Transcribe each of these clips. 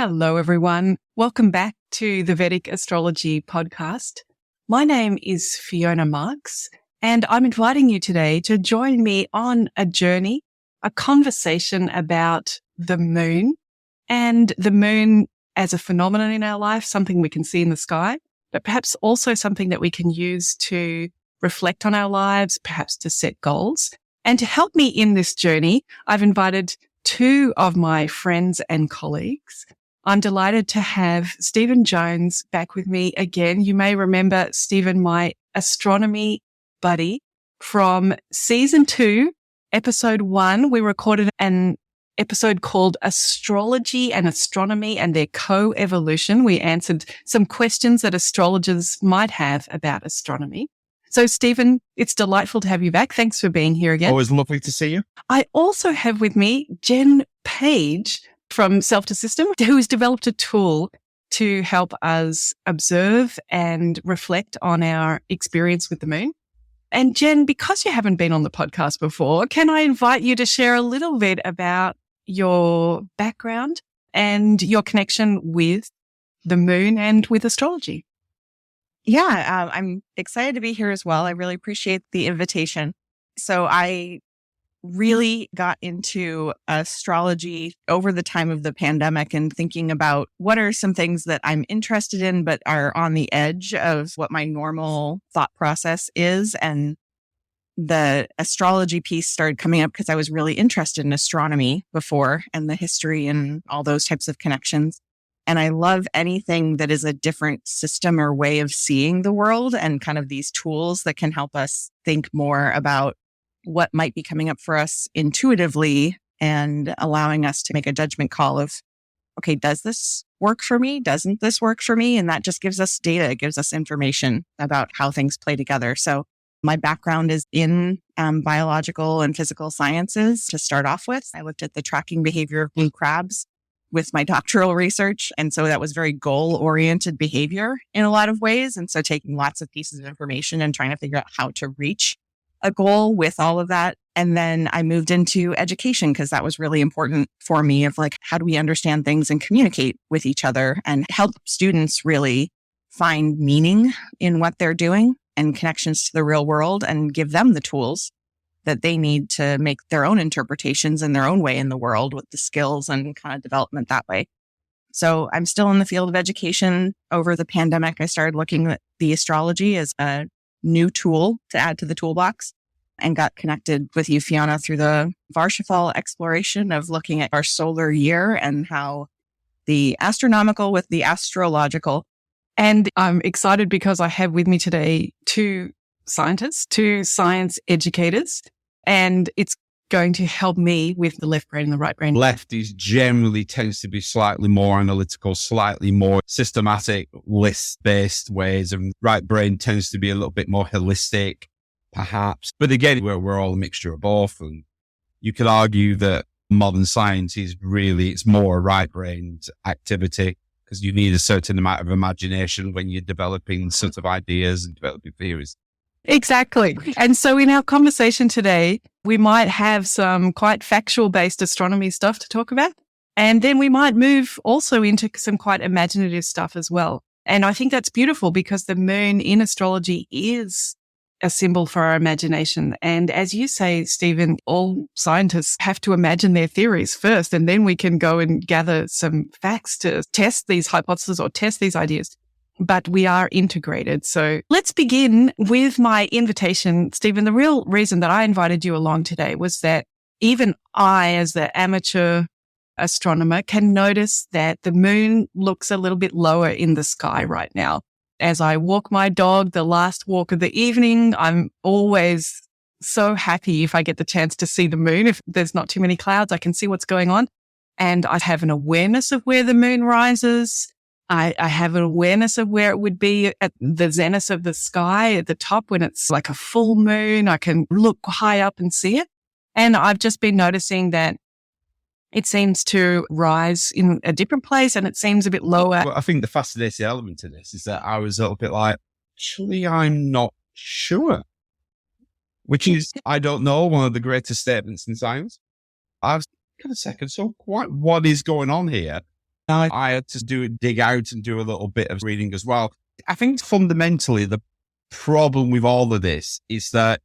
Hello, everyone. Welcome back to the Vedic Astrology Podcast. My name is Fiona Marks, and I'm inviting you today to join me on a journey, a conversation about the moon and the moon as a phenomenon in our life, something we can see in the sky, but perhaps also something that we can use to reflect on our lives, perhaps to set goals. And to help me in this journey, I've invited two of my friends and colleagues. I'm delighted to have Steven Jones back with me again. You may remember Steven, my astronomy buddy from season 2, episode 1. We recorded an episode called Astrology and Astronomy and Their Co-Evolution. We answered some questions that astrologers might have about astronomy. So, Steven, it's delightful to have you back. Thanks for being here again. Always lovely to see you. I also have with me Jenn Page from Self to System, who has developed a tool to help us observe and reflect on our experience with the moon. And Jenn, because you haven't been on the podcast before, can I invite you to share a little bit about your background and your connection with the moon and with astrology? Yeah, I'm excited to be here as well. I really appreciate the invitation. So I really got into astrology over the time of the pandemic and thinking about what are some things that I'm interested in, but are on the edge of what my normal thought process is. And the astrology piece started coming up because I was really interested in astronomy before and the history and all those types of connections. And I love anything that is a different system or way of seeing the world and kind of these tools that can help us think more about what might be coming up for us intuitively and allowing us to make a judgment call of, okay, does this work for me? Doesn't this work for me? And that just gives us data. It gives us information about how things play together. So my background is in biological and physical sciences to start off with. I looked at the tracking behavior of blue crabs with my doctoral research. And so that was very goal-oriented behavior in a lot of ways. And so taking lots of pieces of information and trying to figure out how to reach a goal with all of that. And then I moved into education because that was really important for me of like, how do we understand things and communicate with each other and help students really find meaning in what they're doing and connections to the real world and give them the tools that they need to make their own interpretations in their own way in the world with the skills and kind of development that way. So I'm still in the field of education. Over the pandemic, I started looking at the astrology as a new tool to add to the toolbox and got connected with you, Fiona, through the Varshafal exploration of looking at our solar year and how the astronomical with the astrological. And I'm excited because I have with me today two scientists, two science educators, and it's going to help me with the left brain and the right brain. Left is generally tends to be slightly more analytical, slightly more systematic, list-based ways, and right brain tends to be a little bit more holistic, perhaps. But again, we're all a mixture of both. And you could argue that modern science is really, it's more a right-brained activity because you need a certain amount of imagination when you're developing sort of ideas and developing theories. Exactly. And so in our conversation today, we might have some quite factual-based astronomy stuff to talk about. And then we might move also into some quite imaginative stuff as well. And I think that's beautiful because the moon in astrology is a symbol for our imagination. And as you say, Steven, all scientists have to imagine their theories first, and then we can go and gather some facts to test these hypotheses or test these ideas. But we are integrated. So let's begin with my invitation. Steven, the real reason that I invited you along today was that even I, as the amateur astronomer, can notice that the moon looks a little bit lower in the sky right now. As I walk my dog, the last walk of the evening, I'm always so happy if I get the chance to see the moon. If there's not too many clouds, I can see what's going on. And I have an awareness of where the moon rises. I have an awareness of where it would be at the zenith of the sky at the top when it's like a full moon. I can look high up and see it. And I've just been noticing that it seems to rise in a different place and it seems a bit lower. Well, I think the fascinating element to this is that I was a little bit like, actually, I'm not sure. Which is, I don't know, one of the greatest statements in science. I was, give a second, so what is going on here? I had to dig out and do a little bit of reading as well. I think fundamentally the problem with all of this is that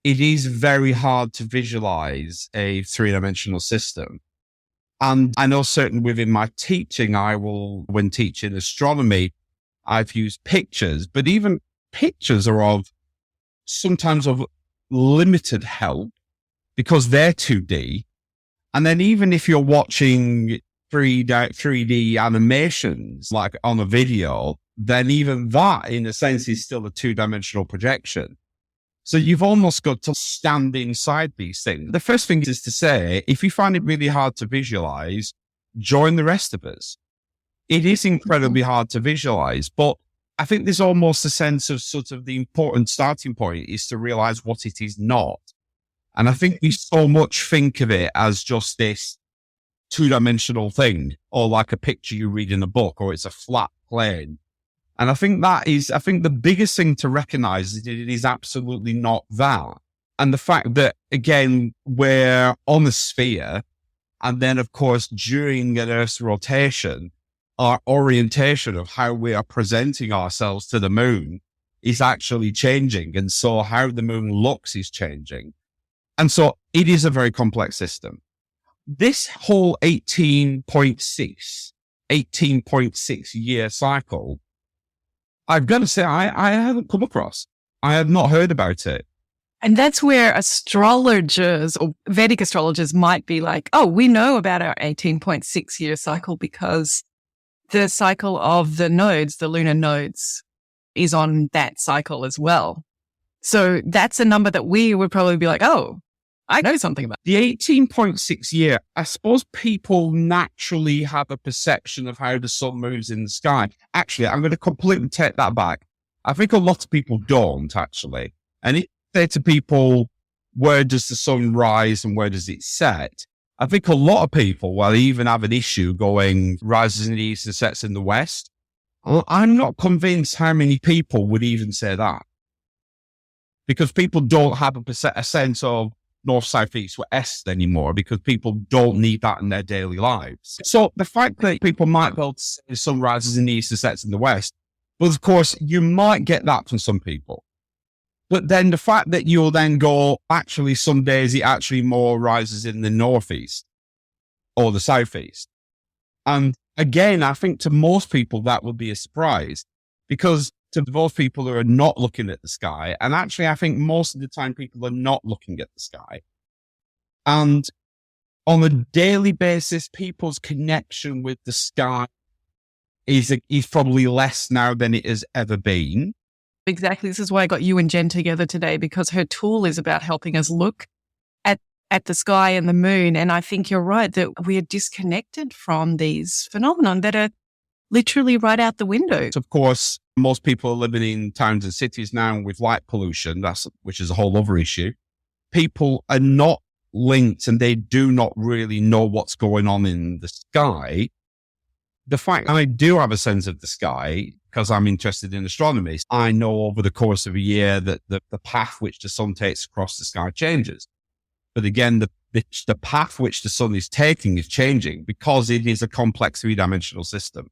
it is very hard to visualize a three-dimensional system. And I know certainly within my teaching, when teaching astronomy, I've used pictures, but even pictures are sometimes of limited help because they're 2D. And then even if you're watching 3D animations, like on a video, then even that, in a sense, is still a two-dimensional projection. So you've almost got to stand inside these things. The first thing is to say, if you find it really hard to visualize, join the rest of us. It is incredibly hard to visualize, but I think there's almost a sense of sort of the important starting point is to realize what it is not. And I think we so much think of it as just this two-dimensional thing, or like a picture you read in a book, or it's a flat plane. And I think the biggest thing to recognize is that it is absolutely not that. And the fact that, again, we're on a sphere, and then, of course, during an Earth's rotation, our orientation of how we are presenting ourselves to the moon is actually changing. And so how the moon looks is changing. And so it is a very complex system. This whole 18.6 year cycle, I've got to say, I haven't come across. I have not heard about it. And that's where astrologers or Vedic astrologers might be like, oh, we know about our 18.6 year cycle because the cycle of the nodes, the lunar nodes, is on that cycle as well. So that's a number that we would probably be like, oh, I know something about. The 18.6 year, I suppose people naturally have a perception of how the sun moves in the sky. Actually, I'm going to completely take that back. I think a lot of people don't, actually. And if you say to people, where does the sun rise and where does it set? I think a lot of people will even have an issue going rises in the east and sets in the west. I'm not convinced how many people would even say that. Because people don't have a sense of north, south, east, west anymore, because people don't need that in their daily lives. So the fact that people might be able to say the sun rises in the east and sets in the west, but of course you might get that from some people. But then the fact that you'll then go, actually some days it actually more rises in the northeast or the southeast. And again, I think to most people that would be a surprise, because to those people who are not looking at the sky, and actually I think most of the time people are not looking at the sky. And on a daily basis, people's connection with the sky is probably less now than it has ever been. Exactly. This is why I got you and Jenn together today, because her tool is about helping us look at the sky and the moon. And I think you're right that we are disconnected from these phenomena that are literally right out the window. Of course, most people are living in towns and cities now with light pollution, which is a whole other issue. People are not linked and they do not really know what's going on in the sky. The fact I do have a sense of the sky, because I'm interested in astronomy, I know over the course of a year that the path which the sun takes across the sky changes. But again, the path which the sun is taking is changing because it is a complex three-dimensional system.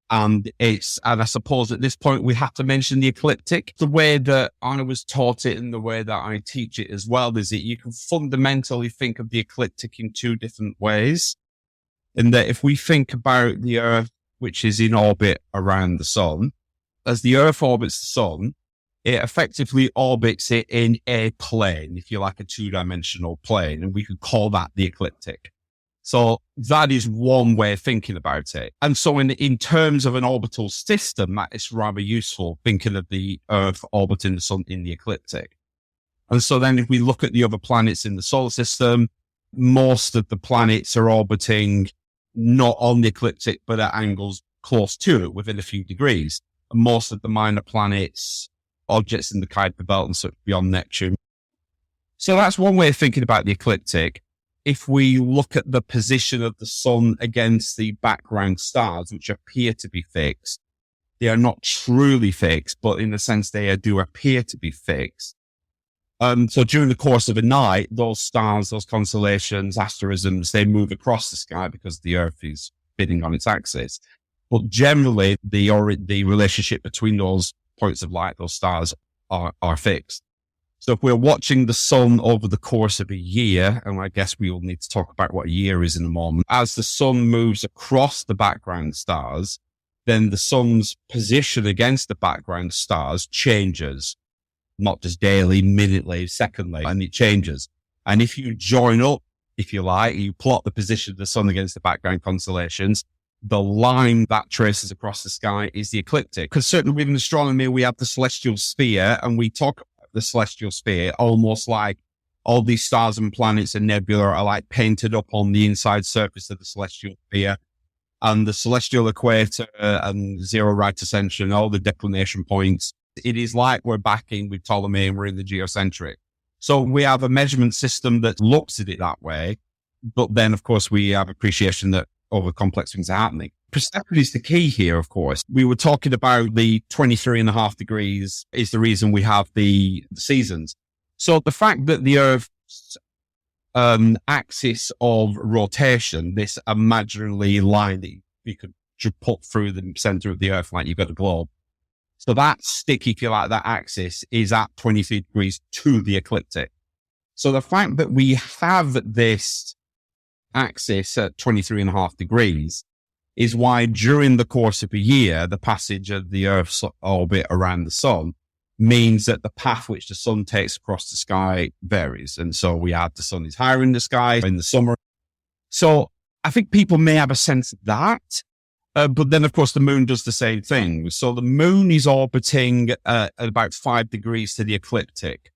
And I suppose at this point we have to mention the ecliptic. The way that I was taught it and the way that I teach it as well is that you can fundamentally think of the ecliptic in two different ways. In that if we think about the Earth, which is in orbit around the sun, as the Earth orbits the sun, it effectively orbits it in a plane, if you like, a two-dimensional plane, and we could call that the ecliptic. So that is one way of thinking about it. And so in terms of an orbital system, that is rather useful, thinking of the Earth orbiting the sun in the ecliptic. And so then if we look at the other planets in the solar system, most of the planets are orbiting not on the ecliptic, but at angles close to it, within a few degrees. And most of the minor planets, objects in the Kuiper belt and such beyond Neptune. So that's one way of thinking about the ecliptic. If we look at the position of the sun against the background stars, which appear to be fixed, they are not truly fixed, but in a sense they do appear to be fixed. So during the course of a night, those stars, those constellations, asterisms, they move across the sky because the Earth is spinning on its axis. But generally, the relationship between those points of light, those stars, are fixed. So if we're watching the sun over the course of a year, and I guess we will need to talk about what a year is in a moment, as the sun moves across the background stars, then the sun's position against the background stars changes, not just daily, minutely, secondly, and it changes. And if you join up, if you like, you plot the position of the sun against the background constellations, the line that traces across the sky is the ecliptic. Because certainly within astronomy, we have the celestial sphere, and we talk about the celestial sphere almost like all these stars and planets and nebula are like painted up on the inside surface of the celestial sphere, and the celestial equator and zero right ascension, all the declination points. It is like we're back in with Ptolemy and we're in the geocentric. So we have a measurement system that looks at it that way. But then, of course, we have appreciation that over complex things are happening. Perception is the key here, of course. We were talking about the 23.5 degrees is the reason we have the seasons. So the fact that the Earth's axis of rotation, this imaginary line that you could put through the center of the Earth like you've got a globe. So that stick, if you like, that axis is at 23 degrees to the ecliptic. So the fact that we have this axis at 23.5 degrees is why during the course of a year, the passage of the Earth's orbit around the sun means that the path which the sun takes across the sky varies. And so we have the sun is higher in the sky in the summer. So I think people may have a sense of that. But then, of course, the moon does the same thing. So the moon is orbiting at about 5 degrees to the ecliptic.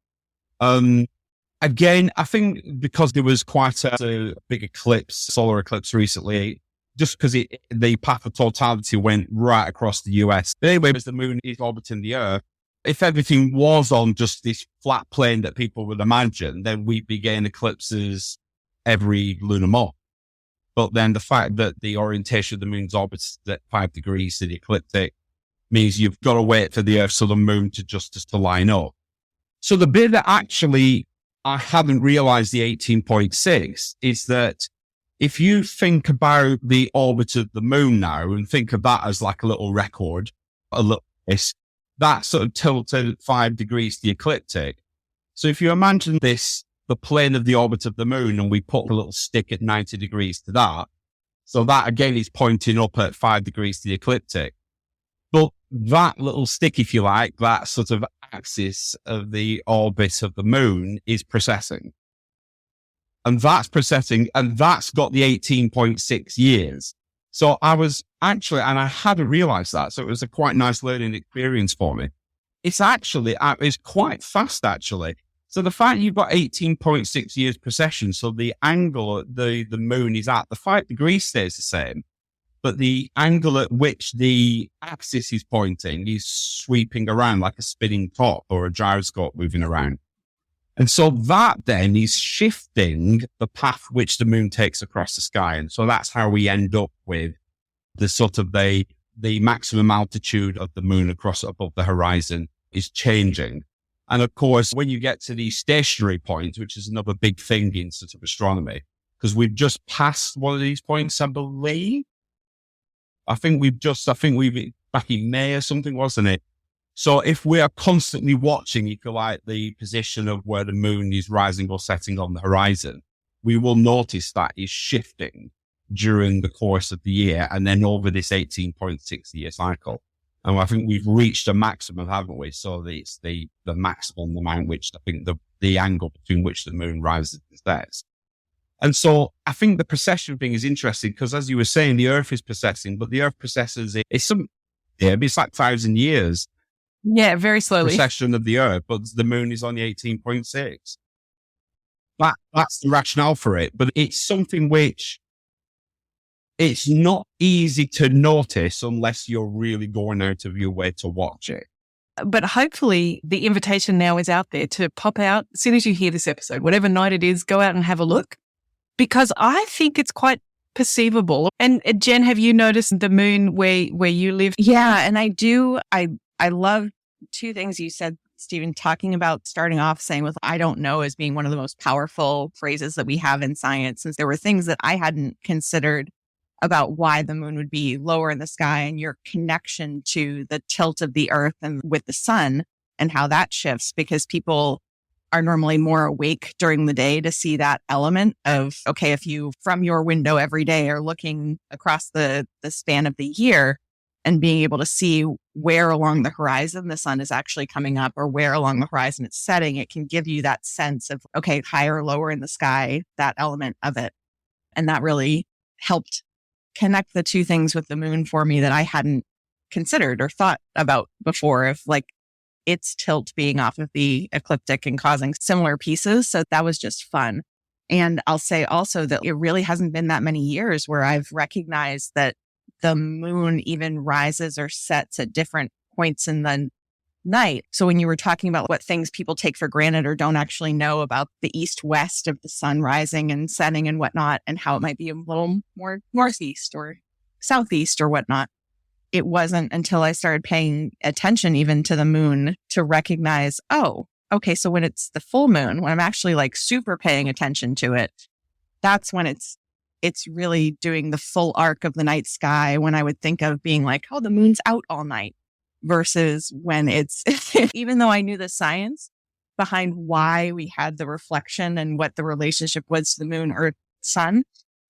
Again, I think because there was quite a big eclipse, solar eclipse recently, just because the path of totality went right across the US. But anyway, as the moon is orbiting the Earth, if everything was on just this flat plane that people would imagine, then we'd be getting eclipses every lunar month. But then the fact that the orientation of the moon's orbit is at 5 degrees to the ecliptic means you've got to wait for the Earth so the moon to line up. So the bit that actually I hadn't realized the 18.6 is that if you think about the orbit of the moon now and think of that as like a little record, a little disc, that sort of tilted 5 degrees to the ecliptic. So if you imagine this, the plane of the orbit of the moon, and we put a little stick at 90 degrees to that. So that again is pointing up at 5 degrees to the ecliptic. But that little stick, if you like, that sort of axis of the orbit of the moon is precessing. And that's precessing, and that's got the 18.6 years. So I was actually, and I hadn't realized that. So it was a quite nice learning experience for me. It's quite fast actually. So the fact you've got 18.6 years precession, so the angle the moon is at, the 5 degrees stays the same, but the angle at which the axis is pointing is sweeping around like a spinning top or a gyroscope moving around. And so that then is shifting the path which the moon takes across the sky. And so that's how we end up with the sort of the maximum altitude of the moon above the horizon is changing. And of course, when you get to these stationary points, which is another big thing in sort of astronomy, because we've just passed one of these points, I believe. I think we've back in May or something, wasn't it? So if we are constantly watching, if you like, the position of where the moon is rising or setting on the horizon, we will notice that is shifting during the course of the year and then over this 18.6 year cycle. And I think we've reached a maximum, haven't we? So it's the maximum amount which I think the angle between which the moon rises and sets. And so I think the precession thing is interesting because, as you were saying, the Earth is precessing, but the Earth precesses it's like 1,000 years. Yeah, very slowly. Precession of the Earth, but the moon is on the 18.6. That's the rationale for it. But it's something which it's not easy to notice unless you're really going out of your way to watch it. But hopefully the invitation now is out there to pop out as soon as you hear this episode, whatever night it is, go out and have a look, because I think it's quite perceivable. And Jenn, have you noticed the moon where you live? Yeah, and I do. I love two things you said, Steven, talking about starting off saying with "I don't know" as being one of the most powerful phrases that we have in science, since there were things that I hadn't considered about why the moon would be lower in the sky and your connection to the tilt of the earth and with the sun and how that shifts, because people are normally more awake during the day to see that element of, okay, if you from your window every day are looking across the span of the year and being able to see where along the horizon the sun is actually coming up or where along the horizon it's setting, it can give you that sense of, okay, higher or lower in the sky, that element of it. And that really helped connect the two things with the moon for me that I hadn't considered or thought about before, of like its tilt being off of the ecliptic and causing similar pieces. So that was just fun. And I'll say also that it really hasn't been that many years where I've recognized that the moon even rises or sets at different points in the night. So when you were talking about what things people take for granted or don't actually know about the east-west of the sun rising and setting and whatnot, and how it might be a little more northeast or southeast or whatnot, it wasn't until I started paying attention even to the moon to recognize, oh, okay, so when it's the full moon, when I'm actually like super paying attention to it, that's when it's really doing the full arc of the night sky, when I would think of being like, oh, the moon's out all night, versus when it's, even though I knew the science behind why we had the reflection and what the relationship was to the moon, earth, sun,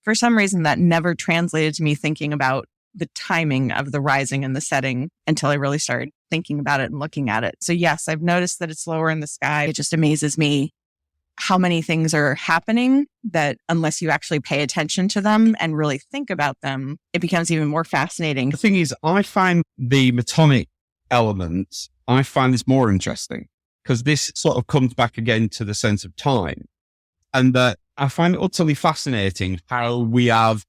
for some reason that never translated to me thinking about the timing of the rising and the setting until I really started thinking about it and looking at it. So yes, I've noticed that it's lower in the sky. It just amazes me how many things are happening that unless you actually pay attention to them and really think about them, it becomes even more fascinating. The thing is, I find the Metonic element, I find this more interesting because this sort of comes back again to the sense of time. And I find it utterly fascinating how we have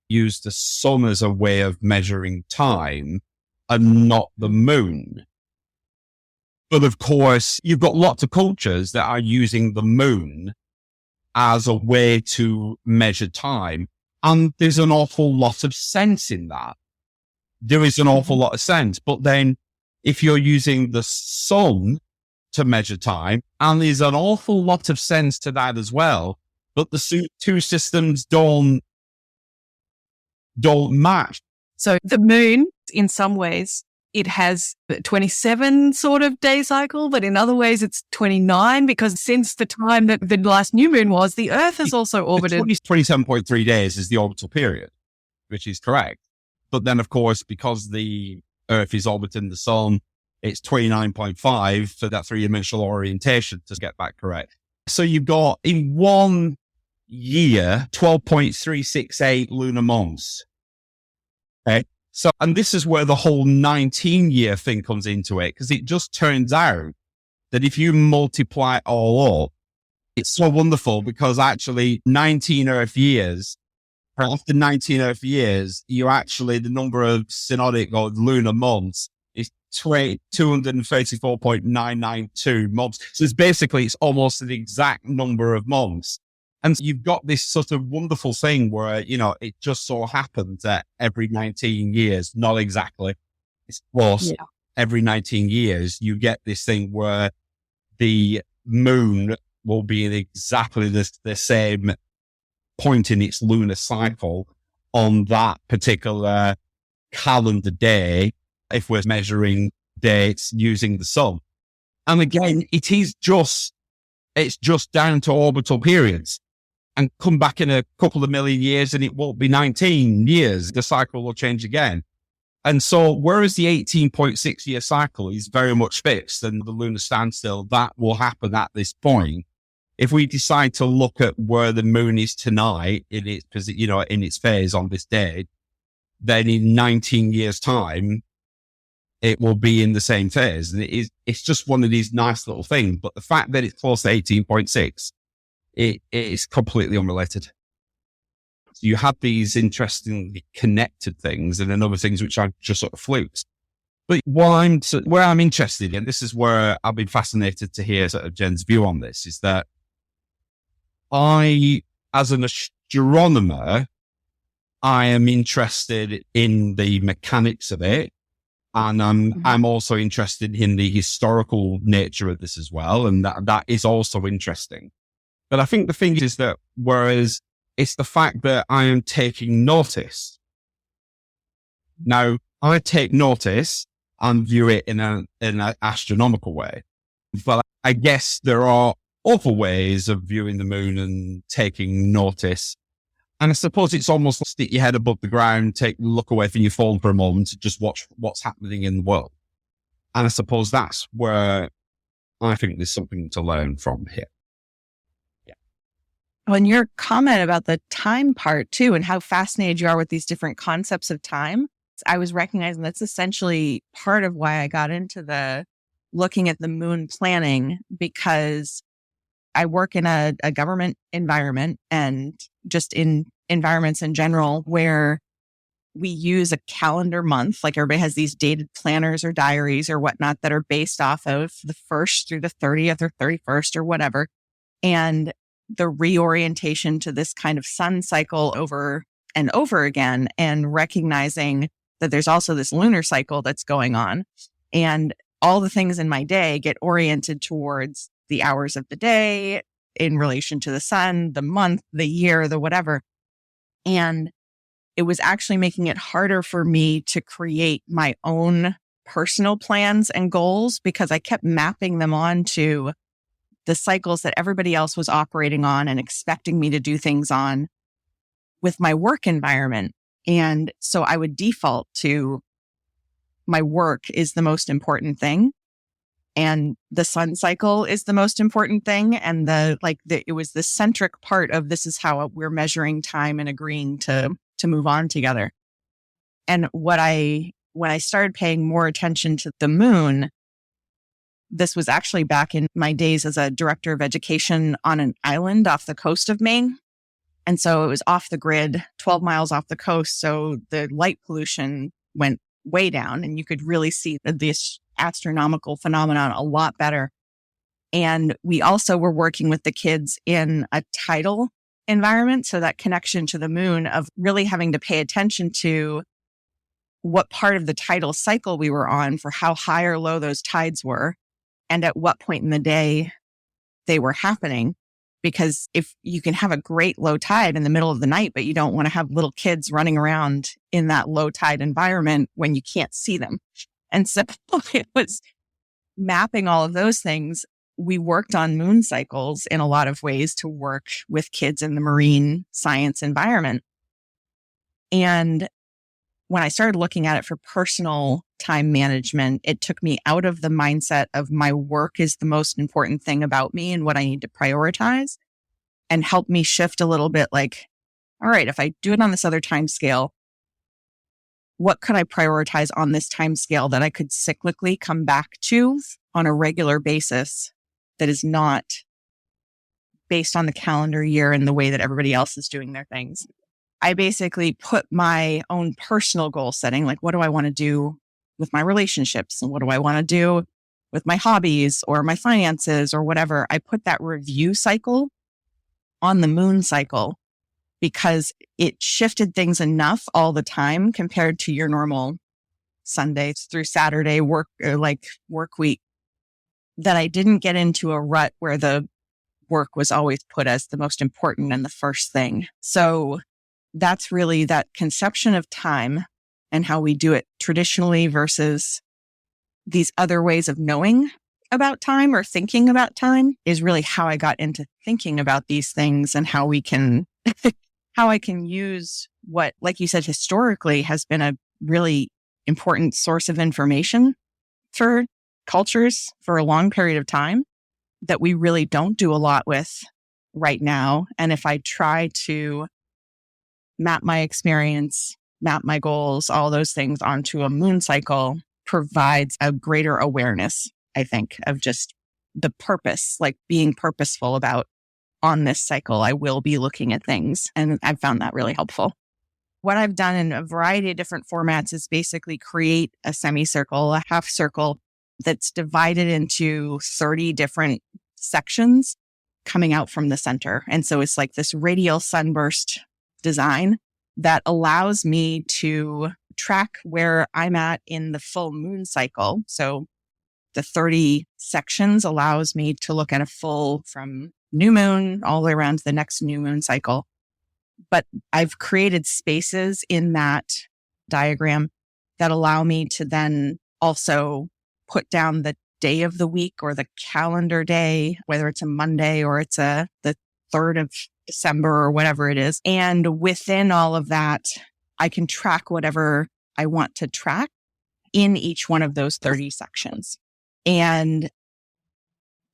used the sun as a way of measuring time and not the moon. But of course, you've got lots of cultures that are using the moon as a way to measure time. And there's an awful lot of sense in that. There is an awful lot of sense. But then if you're using the sun to measure time, and there's an awful lot of sense to that as well, but the two systems don't match. So the moon, in some ways, it has a 27 sort of day cycle, but in other ways it's 29, because since the time that the last new moon was, the Earth has also orbited. 27.3 days is the orbital period, which is correct. But then, of course, because the Earth is orbiting the sun, it's 29.5 for that three-dimensional orientation, to get that correct. So you've got, in 1 year, 12.368 lunar months. Okay. So, and this is where the whole 19-year thing comes into it, because it just turns out that if you multiply it all up, it's so wonderful, because actually 19 Earth years, after 19 Earth years, you actually, the number of synodic or lunar months is 234.992 months. So it's almost an exact number of months. And you've got this sort of wonderful thing where, it just so happens that every 19 years, not exactly, it's close, every 19 years, you get this thing where the moon will be in exactly the same point in its lunar cycle on that particular calendar day, if we're measuring dates using the sun. And again, it's just down to orbital periods. And come back in a couple of million years and it won't be 19 years. The cycle will change again. And so whereas the 18.6 year cycle is very much fixed, and the lunar standstill, that will happen at this point. If we decide to look at where the moon is tonight in its, in its phase on this day, then in 19 years time, it will be in the same phase. And it's just one of these nice little things. But the fact that it's close to 18.6, it is completely unrelated. So you have these interestingly connected things, and then other things which are just sort of flukes. But where I'm interested in, this is where I've been fascinated to hear sort of Jenn's view on this, is that I, as an astronomer, I am interested in the mechanics of it. And I'm also interested in the historical nature of this as well. And that is also interesting. But I think the thing is that whereas it's the fact that I am taking notice Now, I take notice and view it in an astronomical way. But I guess there are other ways of viewing the moon and taking notice. And I suppose it's almost like stick your head above the ground, look away from your phone for a moment, just watch what's happening in the world. And I suppose that's where I think there's something to learn from here. On your comment about the time part too, and how fascinated you are with these different concepts of time, I was recognizing that's essentially part of why I got into the looking at the moon planning, because I work in a government environment and just in environments in general where we use a calendar month. Like everybody has these dated planners or diaries or whatnot that are based off of the 1st through the 30th or 31st or whatever. And the reorientation to this kind of sun cycle over and over again, and recognizing that there's also this lunar cycle that's going on. And all the things in my day get oriented towards the hours of the day in relation to the sun, the month, the year, the whatever. And it was actually making it harder for me to create my own personal plans and goals, because I kept mapping them onto the cycles that everybody else was operating on and expecting me to do things on with my work environment. And so I would default to my work is the most important thing, and the sun cycle is the most important thing. And it was the centric part of this is how we're measuring time and agreeing to move on together. And when I started paying more attention to the moon, this was actually back in my days as a director of education on an island off the coast of Maine. And so it was off the grid, 12 miles off the coast. So the light pollution went way down and you could really see this astronomical phenomenon a lot better. And we also were working with the kids in a tidal environment. So that connection to the moon of really having to pay attention to what part of the tidal cycle we were on for how high or low those tides were and at what point in the day they were happening. Because if you can have a great low tide in the middle of the night, but you don't want to have little kids running around in that low tide environment when you can't see them. And so it was mapping all of those things. We worked on moon cycles in a lot of ways to work with kids in the marine science environment. And when I started looking at it for personal time management, it took me out of the mindset of my work is the most important thing about me and what I need to prioritize, and helped me shift a little bit like, all right, if I do it on this other time scale, what could I prioritize on this time scale that I could cyclically come back to on a regular basis that is not based on the calendar year and the way that everybody else is doing their things? I basically put my own personal goal setting, like what do I want to do with my relationships and what do I want to do with my hobbies or my finances or whatever. I put that review cycle on the moon cycle because it shifted things enough all the time compared to your normal Sunday through Saturday work week that I didn't get into a rut where the work was always put as the most important and the first thing. So that's really that conception of time and how we do it traditionally versus these other ways of knowing about time or thinking about time is really how I got into thinking about these things and how we can, how I can use what, like you said, historically has been a really important source of information for cultures for a long period of time that we really don't do a lot with right now. And if I try to map my experience, map my goals, all those things onto a moon cycle provides a greater awareness, I think, of just the purpose, like being purposeful about on this cycle, I will be looking at things. And I've found that really helpful. What I've done in a variety of different formats is basically create a semicircle, a half circle that's divided into 30 different sections coming out from the center. And so it's like this radial sunburst design that allows me to track where I'm at in the full moon cycle. So the 30 sections allows me to look at a full from new moon all the way around to the next new moon cycle. But I've created spaces in that diagram that allow me to then also put down the day of the week or the calendar day, whether it's a Monday or it's the 3rd of December or whatever it is. And within all of that, I can track whatever I want to track in each one of those 30 sections. And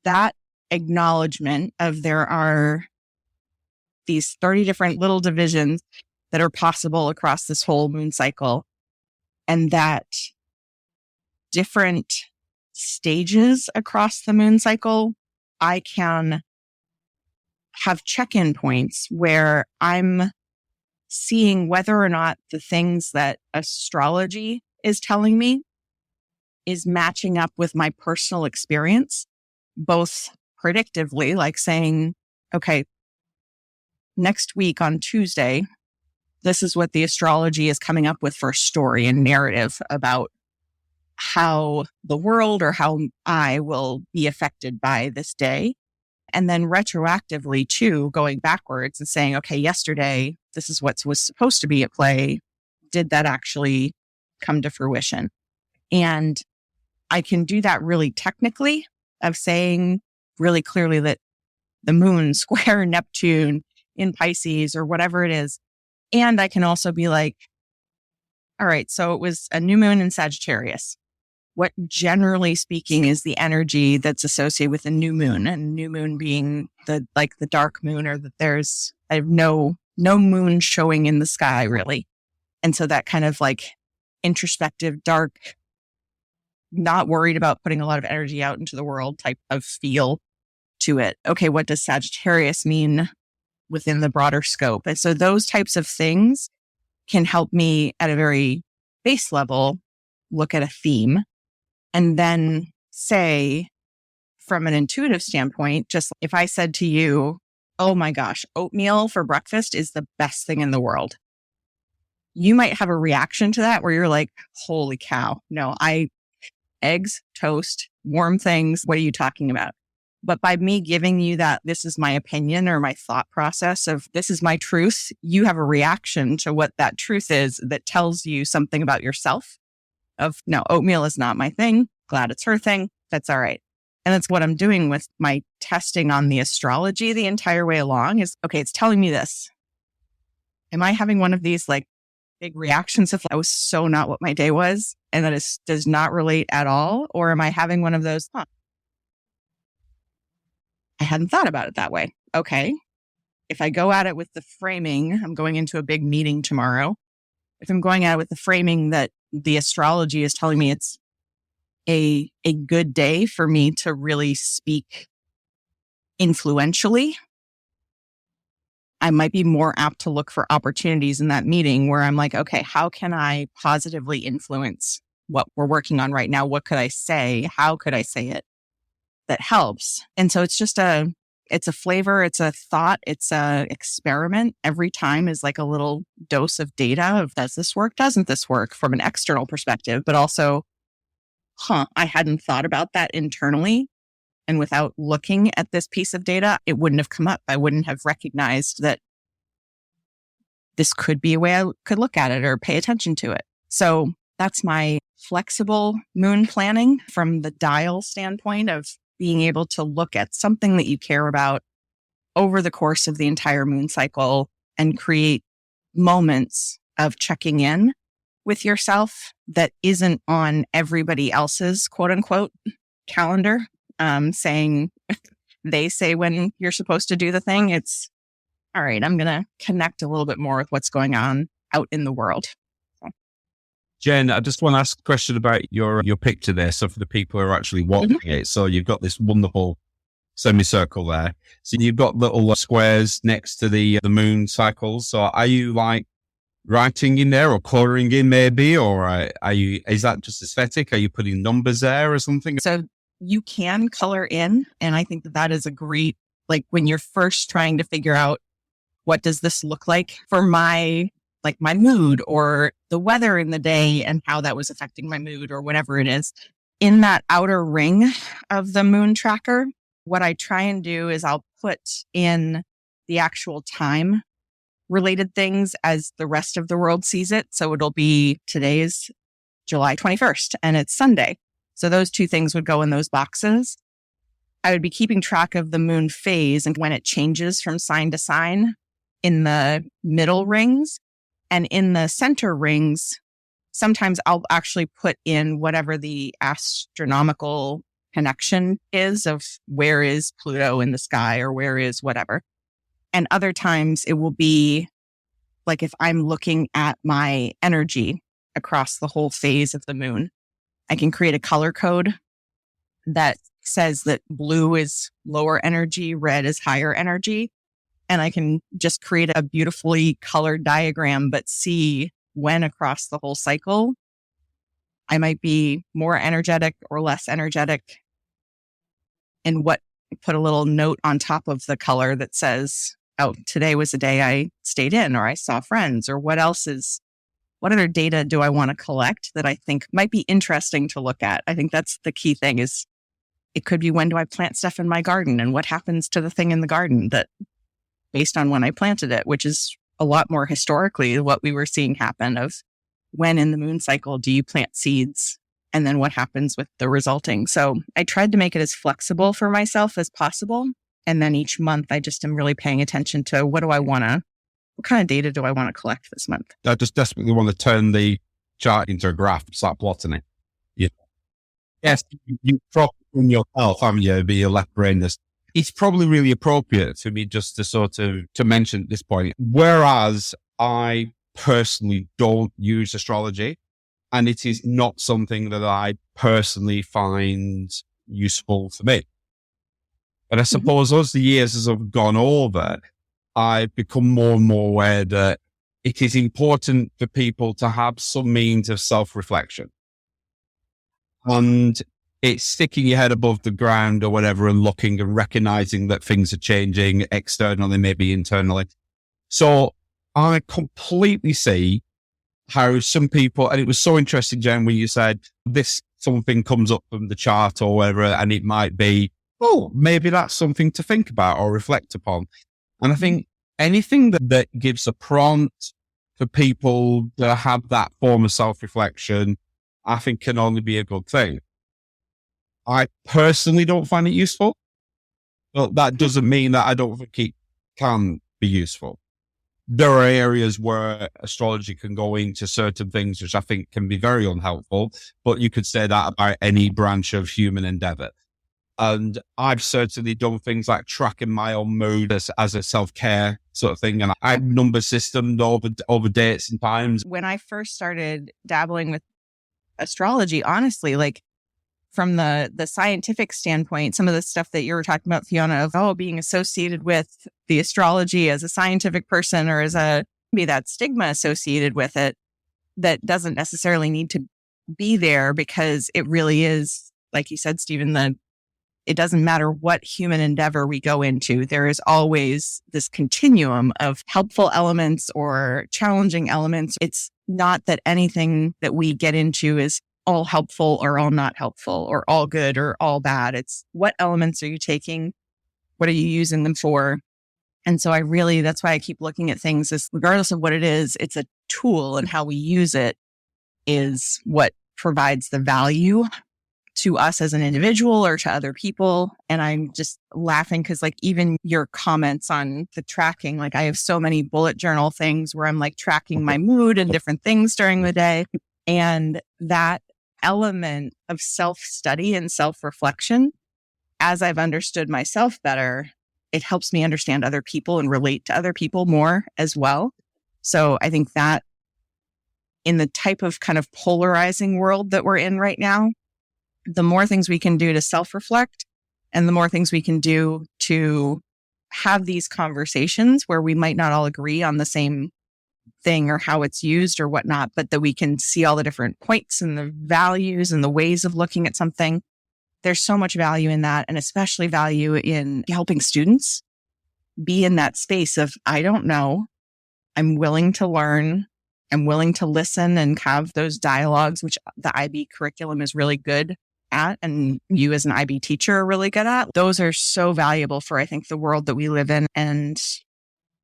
that acknowledgement of there are these 30 different little divisions that are possible across this whole moon cycle, and that different stages across the moon cycle, I can have check-in points where I'm seeing whether or not the things that astrology is telling me is matching up with my personal experience, both predictively, like saying, okay, next week on Tuesday, this is what the astrology is coming up with for a story and narrative about how the world or how I will be affected by this day. And then retroactively too, going backwards and saying, okay, yesterday, this is what was supposed to be at play. Did that actually come to fruition? And I can do that really technically of saying really clearly that the moon square Neptune in Pisces or whatever it is. And I can also be like, all right, so it was a new moon in Sagittarius. What generally speaking is the energy that's associated with a new moon, and new moon being the dark moon, or that I have no moon showing in the sky really. And so that kind of like introspective, dark, not worried about putting a lot of energy out into the world type of feel to it. Okay, what does Sagittarius mean within the broader scope? And so those types of things can help me at a very base level look at a theme, and then say from an intuitive standpoint, just if I said to you, oh my gosh, oatmeal for breakfast is the best thing in the world. You might have a reaction to that where you're like, holy cow, no, eggs, toast, warm things. What are you talking about? But by me giving you that, this is my opinion or my thought process of this is my truth, you have a reaction to what that truth is that tells you something about yourself of, no, oatmeal is not my thing. Glad it's her thing. That's all right. And that's what I'm doing with my testing on the astrology the entire way along is, okay, it's telling me this. Am I having one of these like big reactions of, that was so not what my day was, and that does not relate at all? Or am I having one of those, I hadn't thought about it that way. Okay. If I go at it with the framing, I'm going into a big meeting tomorrow. If I'm going at it with the framing that the astrology is telling me it's a good day for me to really speak influentially, I might be more apt to look for opportunities in that meeting where I'm like, okay, how can I positively influence what we're working on right now? What could I say? How could I say it that helps? And so it's just it's a flavor, it's a thought, it's a experiment. Every time is like a little dose of data of, does this work? Doesn't this work from an external perspective? But also, I hadn't thought about that internally. And without looking at this piece of data, it wouldn't have come up. I wouldn't have recognized that this could be a way I could look at it or pay attention to it. So that's my flexible moon planning from the dial standpoint of being able to look at something that you care about over the course of the entire moon cycle and create moments of checking in with yourself that isn't on everybody else's quote unquote calendar, saying they say when you're supposed to do the thing. It's all right. I'm going to connect a little bit more with what's going on out in the world. Jenn, I just want to ask a question about your picture there. So for the people who are actually watching it, so you've got this wonderful semicircle there. So you've got little squares next to the moon cycles. So are you like writing in there or coloring in maybe, or is that just aesthetic? Are you putting numbers there or something? So you can color in, and I think that is a great, like when you're first trying to figure out what does this look like for my mood or the weather in the day and how that was affecting my mood or whatever it is. In that outer ring of the moon tracker, what I try and do is I'll put in the actual time related things as the rest of the world sees it. So it'll be today's July 21st and it's Sunday. So those two things would go in those boxes. I would be keeping track of the moon phase and when it changes from sign to sign in the middle rings. And in the center rings, sometimes I'll actually put in whatever the astronomical connection is of where is Pluto in the sky or where is whatever. And other times it will be like if I'm looking at my energy across the whole phase of the moon, I can create a color code that says that blue is lower energy, red is higher energy. And I can just create a beautifully colored diagram, but see when across the whole cycle, I might be more energetic or less energetic. And put a little note on top of the color that says, oh, today was a day I stayed in or I saw friends or what other data do I want to collect that I think might be interesting to look at? I think that's the key thing is it could be when do I plant stuff in my garden and what happens to the thing in the garden that based on when I planted it, which is a lot more historically what we were seeing happen of when in the moon cycle do you plant seeds and then what happens with the resulting. So I tried to make it as flexible for myself as possible. And then each month I just am really paying attention to what kind of data do I want to collect this month? I just desperately want to turn the chart into a graph, start plotting it. Yeah. Yes, you probably in yourself, haven't you, be your left brain. It's probably really appropriate for me just to mention at this point, whereas I personally don't use astrology and it is not something that I personally find useful for me. But I suppose as the years as I've gone over, I've become more and more aware that it is important for people to have some means of self-reflection. And it's sticking your head above the ground or whatever and looking and recognizing that things are changing externally, maybe internally. So I completely see how some people, and it was so interesting, Jenn, when you said something comes up from the chart or whatever, and it might be, oh, maybe that's something to think about or reflect upon. And I think anything that gives a prompt for people to have that form of self-reflection, I think can only be a good thing. I personally don't find it useful, but that doesn't mean that I don't think it can be useful. There are areas where astrology can go into certain things, which I think can be very unhelpful, but you could say that about any branch of human endeavor. And I've certainly done things like tracking my own mood as a self-care sort of thing. And I've number systemed over dates and times. When I first started dabbling with astrology, honestly, like from the scientific standpoint, some of the stuff that you were talking about, Fiona, of being associated with the astrology as a scientific person or as maybe that stigma associated with it that doesn't necessarily need to be there because it really is, like you said, Steven, it doesn't matter what human endeavor we go into. There is always this continuum of helpful elements or challenging elements. It's not that anything that we get into is all helpful or all not helpful or all good or all bad. It's what elements are you taking? What are you using them for? And so that's why I keep looking at things as regardless of what it is, it's a tool and how we use it is what provides the value to us as an individual or to other people. And I'm just laughing because like even your comments on the tracking, like I have so many bullet journal things where I'm like tracking my mood and different things during the day. And that element of self-study and self-reflection, as I've understood myself better, it helps me understand other people and relate to other people more as well. So I think that in the type of kind of polarizing world that we're in right now, the more things we can do to self-reflect and the more things we can do to have these conversations where we might not all agree on the same thing or how it's used or whatnot, but that we can see all the different points and the values and the ways of looking at something. There's so much value in that, and especially value in helping students be in that space of, I don't know, I'm willing to learn, I'm willing to listen and have those dialogues, which the IB curriculum is really good at, and you as an IB teacher are really good at. Those are so valuable for, I think, the world that we live in and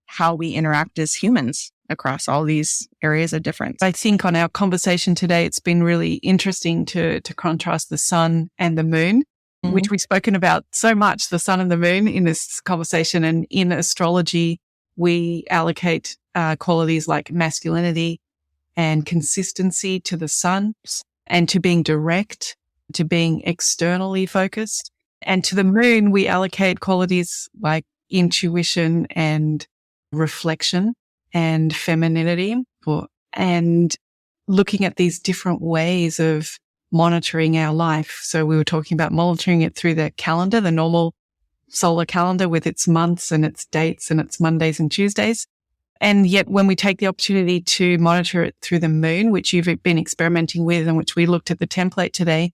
how we interact as humans. across all these areas of difference. I think on our conversation today, it's been really interesting to contrast the sun and the moon, which we've spoken about so much, the sun and the moon in this conversation. And in astrology, we allocate qualities like masculinity and consistency to the sun, and to being direct, to being externally focused. And to the moon, we allocate qualities like intuition and reflection and femininity, and looking at these different ways of monitoring our life. So we were talking about monitoring it through the calendar, the normal solar calendar with its months and its dates and its Mondays and Tuesdays. And yet when we take the opportunity to monitor it through the moon, which you've been experimenting with and which we looked at the template today,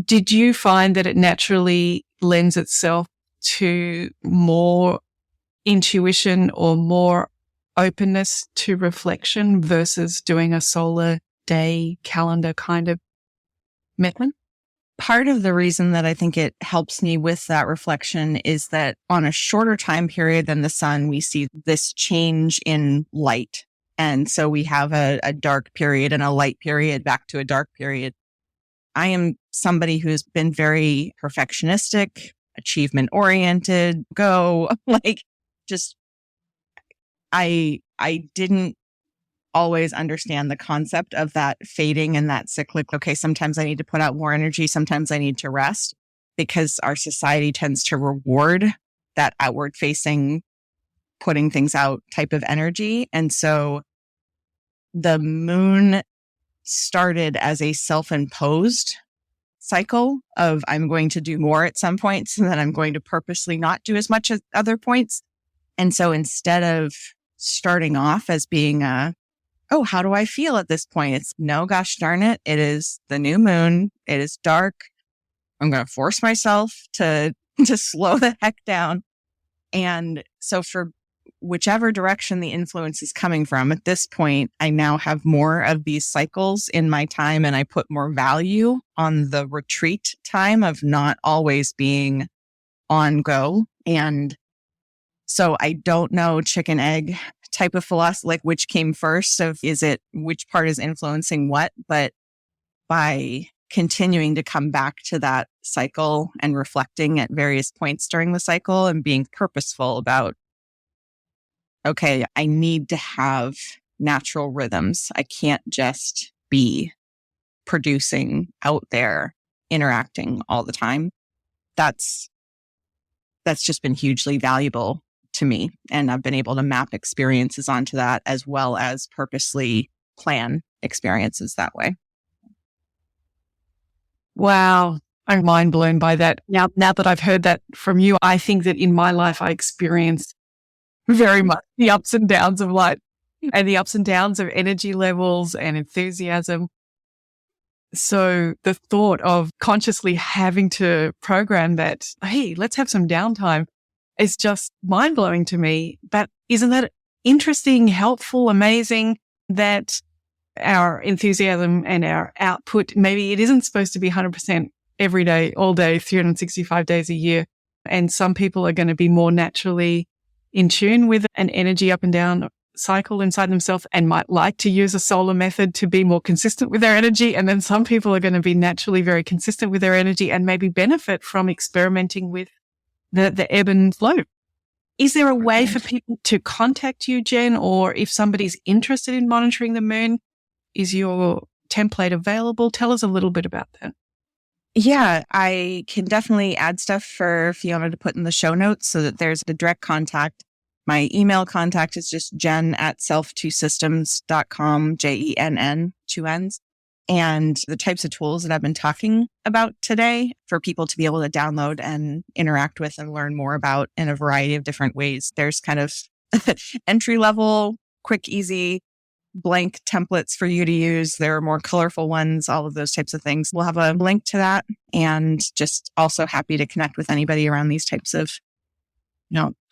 did you find that it naturally lends itself to more intuition or more openness to reflection versus doing a solar day calendar kind of method? Part of the reason that I think it helps me with that reflection is that on a shorter time period than the sun, we see this change in light. And so we have a dark period and a light period back to a dark period. I am somebody who's been very perfectionistic, achievement oriented, I didn't always understand the concept of that fading and that cyclic. Okay, sometimes I need to put out more energy. Sometimes I need to rest, because our society tends to reward that outward facing, putting things out type of energy. And so the moon started as a self-imposed cycle of I'm going to do more at some points, and then I'm going to purposely not do as much at other points. And so instead of starting off as being oh, how do I feel at this point? It's no, gosh darn it. It is the new moon. It is dark. I'm going to force myself to slow the heck down. And so for whichever direction the influence is coming from, at this point, I now have more of these cycles in my time, and I put more value on the retreat time of not always being on go. And so I don't know, chicken egg type of philosophy, like which came first of which part is influencing what, but by continuing to come back to that cycle and reflecting at various points during the cycle and being purposeful about, okay, I need to have natural rhythms. I can't just be producing out there, interacting all the time. That's just been hugely valuable to me. And I've been able to map experiences onto that, as well as purposely plan experiences that way. Wow. I'm mind blown by that. Now that I've heard that from you, I think that in my life, I experienced very much the ups and downs of life and the ups and downs of energy levels and enthusiasm. So the thought of consciously having to program that, hey, let's have some downtime, is just mind blowing to me. But isn't that interesting, helpful, amazing that our enthusiasm and our output, maybe it isn't supposed to be 100% every day, all day, 365 days a year. And some people are going to be more naturally in tune with an energy up and down cycle inside themselves and might like to use a solar method to be more consistent with their energy. And then some people are going to be naturally very consistent with their energy and maybe benefit from experimenting with the ebb and flow. Is there a way for people to contact you, Jenn, or if somebody's interested in monitoring the moon, is your template available? Tell us a little bit about that. Yeah, I can definitely add stuff for Fiona to put in the show notes so that there's a direct contact. My email contact is just jenn@self2systems.com, JENN, 2 N's. And the types of tools that I've been talking about today for people to be able to download and interact with and learn more about in a variety of different ways. There's kind of entry level, quick, easy, blank templates for you to use. There are more colorful ones, all of those types of things. We'll have a link to that, and just also happy to connect with anybody around these types of,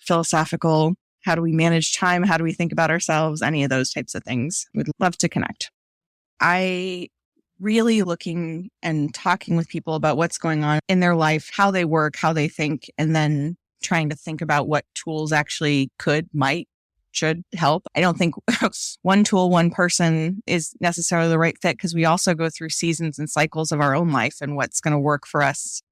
philosophical, how do we manage time? How do we think about ourselves? Any of those types of things. We'd love to connect. I really looking and talking with people about what's going on in their life, how they work, how they think, and then trying to think about what tools actually might should help. I don't think one tool, one person is necessarily the right fit, because we also go through seasons and cycles of our own life, and what's going to work for us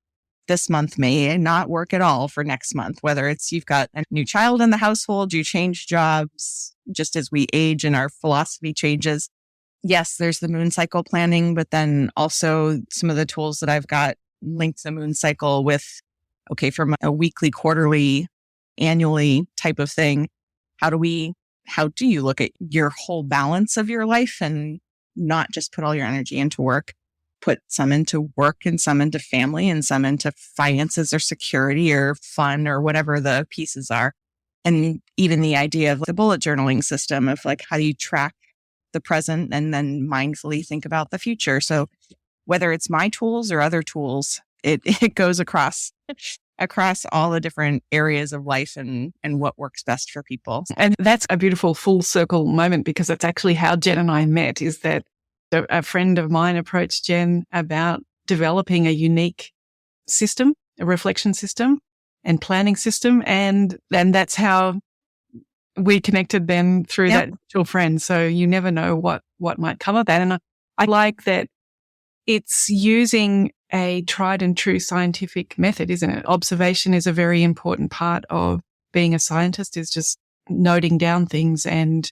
this month may not work at all for next month. Whether it's you've got a new child in the household, you change jobs just as we age and our philosophy changes. Yes, there's the moon cycle planning, but then also some of the tools that I've got link the moon cycle with, okay, from a weekly, quarterly, annually type of thing. How do you look at your whole balance of your life and not just put all your energy into work, put some into work and some into family and some into finances or security or fun or whatever the pieces are. And even the idea of the bullet journaling system of like, how do you track the present and then mindfully think about the future? So whether it's my tools or other tools, it goes across all the different areas of life and what works best for people. And that's a beautiful full circle moment, because that's actually how Jenn and I met, is that a friend of mine approached Jenn about developing a unique system, a reflection system and planning system. And that's how we connected then through that mutual friend. So you never know what might come of that. And I like that it's using a tried and true scientific method, isn't it? Observation is a very important part of being a scientist, is just noting down things. And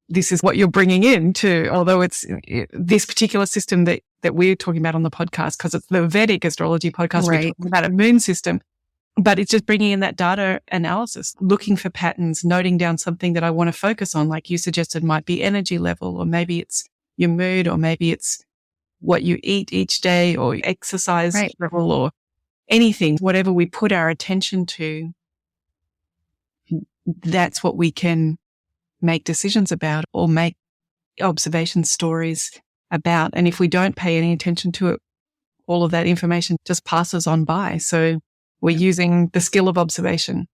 this is what you're bringing in to, although it's this particular system that we're talking about on the podcast, because it's the Vedic Astrology Podcast. Right. We're talking about a moon system, but it's just bringing in that data analysis, looking for patterns, noting down something that I want to focus on. Like you suggested, might be energy level, or maybe it's your mood, or maybe it's what you eat each day, or exercise level, or anything, whatever we put our attention to, that's what we can make decisions about or make observation stories about. And if we don't pay any attention to it, all of that information just passes on by. So we're using the skill of observation.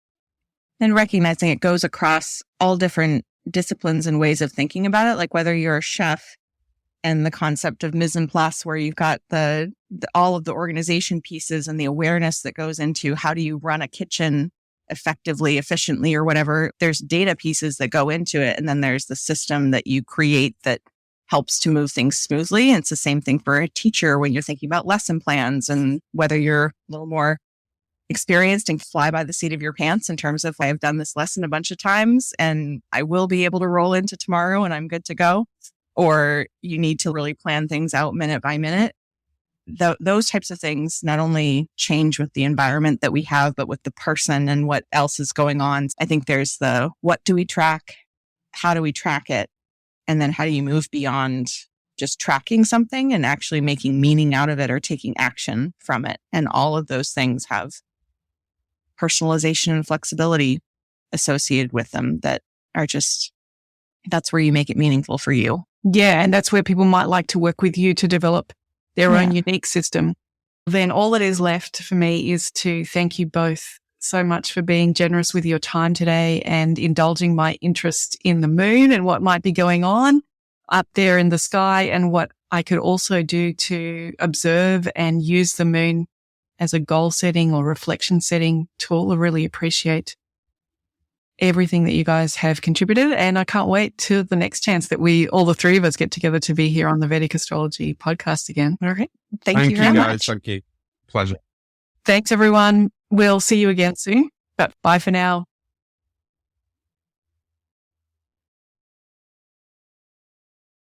And recognizing it goes across all different disciplines and ways of thinking about it. Like whether you're a chef and the concept of mise en place, where you've got the all of the organization pieces and the awareness that goes into how do you run a kitchen effectively, efficiently, or whatever. There's data pieces that go into it. And then there's the system that you create that helps to move things smoothly. And it's the same thing for a teacher when you're thinking about lesson plans, and whether you're a little more experienced and fly by the seat of your pants in terms of, I've done this lesson a bunch of times and I will be able to roll into tomorrow and I'm good to go. Or you need to really plan things out minute by minute. Those types of things not only change with the environment that we have, but with the person and what else is going on. I think there's the, what do we track? How do we track it? And then how do you move beyond just tracking something and actually making meaning out of it or taking action from it? And all of those things have personalization and flexibility associated with them that are just, that's where you make it meaningful for you. Yeah. And that's where people might like to work with you to develop their own unique system. Then all that is left for me is to thank you both so much for being generous with your time today and indulging my interest in the moon and what might be going on up there in the sky, and what I could also do to observe and use the moon as a goal setting or reflection setting tool. I really appreciate everything that you guys have contributed, and I can't wait till the next chance that all the three of us get together to be here on the Vedic Astrology Podcast again. All right. Thank you very guys. much. Thank you. Pleasure. Thanks, everyone. We'll see you again soon, but bye for now.